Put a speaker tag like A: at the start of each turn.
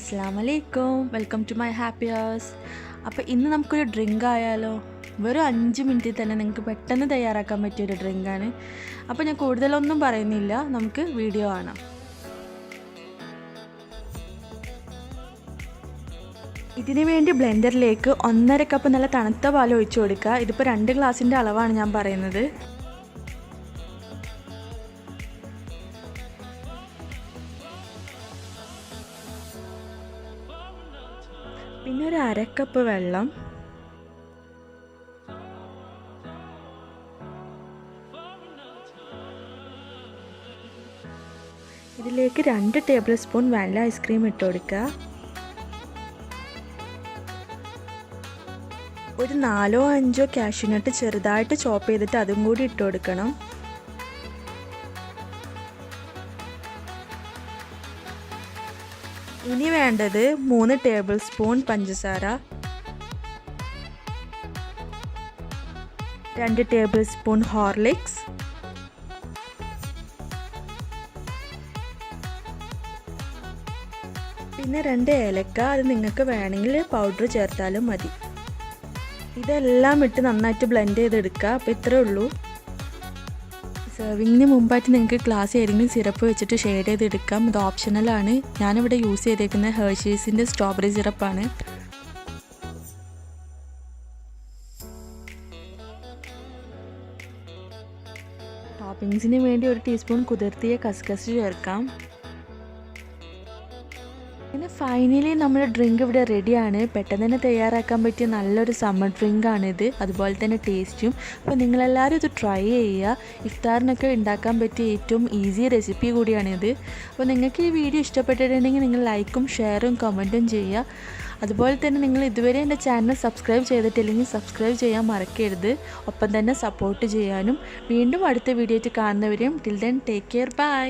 A: അസ്സലാമലൈക്കും, welcome to my happy hours. അപ്പോൾ ഇന്ന് നമുക്കൊരു ഡ്രിങ്ക് ആയാലോ? വെറും 5 മിനിറ്റിൽ തന്നെ നിങ്ങൾക്ക് പെട്ടെന്ന് തയ്യാറാക്കാൻ പറ്റിയൊരു ഡ്രിങ്കാണ്. അപ്പോൾ ഞാൻ കൂടുതലൊന്നും പറയുന്നില്ല, നമുക്ക് വീഡിയോ കാണാം. ഇതിനു വേണ്ടി ബ്ലെൻഡറിലേക്ക് 1.5 കപ്പ് നല്ല തണുത്ത പാൽ ഒഴിച്ചു കൊടുക്കുക. ഇതിപ്പോൾ 2 ഗ്ലാസിൻ്റെ അളവാണ് ഞാൻ പറയുന്നത്. പിന്നെ ഒരു 1/2 കപ്പ് വെള്ളം, ഇതിലേക്ക് 2 ടേബിൾ സ്പൂൺ വാനില ഐസ്ക്രീം ഇട്ട് കൊടുക്കുക. ഒരു 4-5 കാഷ്യൂനട്ട് ചെറുതായിട്ട് ചോപ്പ് ചെയ്തിട്ട് അതും കൂടി ഇട്ട് കൊടുക്കണം. ഇനി വേണ്ടത് 3 ടേബിൾ സ്പൂൺ പഞ്ചസാര, 2 ടേബിൾ സ്പൂൺ ഹോർലിക്സ്, പിന്നെ 2 ഏലക്ക. അത് നിങ്ങൾക്ക് വേണമെങ്കിൽ പൗഡർ ചേർത്താലും മതി. ഇതെല്ലാം ഇട്ട് നന്നായിട്ട് ബ്ലെൻഡ് ചെയ്തെടുക്കുക. അപ്പോൾ ഇത്രേ ഉള്ളൂ. സെർവിങ്ങിന് മുമ്പായിട്ട് നിങ്ങൾക്ക് ഗ്ലാസ് ഏതെങ്കിലും സിറപ്പ് വെച്ചിട്ട് ഷെയ്ഡ് ചെയ്തെടുക്കാം. ഇത് ഓപ്ഷണലാണ്. ഞാനിവിടെ യൂസ് ചെയ്തേക്കുന്ന ഹെർഷീസിൻ്റെ സ്ട്രോബെറി സിറപ്പാണ്. ടോപ്പിങ്സിന് വേണ്ടി 1 ടീസ്പൂൺ കുതിർത്തിയ കസ്കസ് ചേർക്കാം. പിന്നെ ഫൈനലി നമ്മുടെ ഡ്രിങ്ക് ഇവിടെ റെഡിയാണ്. പെട്ടെന്ന് തന്നെ തയ്യാറാക്കാൻ പറ്റിയ നല്ലൊരു സമ്മർ ഡ്രിങ്കാണിത്, അതുപോലെ തന്നെ ടേസ്റ്റും. അപ്പോൾ നിങ്ങളെല്ലാവരും ഇത് ട്രൈ ചെയ്യുക. ഇഫ്താറിനൊക്കെ ഉണ്ടാക്കാൻ പറ്റിയ ഏറ്റവും ഈസി റെസിപ്പി കൂടിയാണിത്. അപ്പോൾ നിങ്ങൾക്ക് ഈ വീഡിയോ ഇഷ്ടപ്പെട്ടിട്ടുണ്ടെങ്കിൽ നിങ്ങൾ ലൈക്കും ഷെയറും കമൻറ്റും ചെയ്യുക. അതുപോലെ തന്നെ നിങ്ങൾ ഇതുവരെ എൻ്റെ ചാനൽ സബ്സ്ക്രൈബ് ചെയ്തിട്ടില്ലെങ്കിൽ സബ്സ്ക്രൈബ് ചെയ്യാൻ മറക്കരുത്. ഒപ്പം തന്നെ സപ്പോർട്ട് ചെയ്യാനും. വീണ്ടും അടുത്ത വീഡിയോ ആയിട്ട് കാണുന്നവരെയും till then take care, by.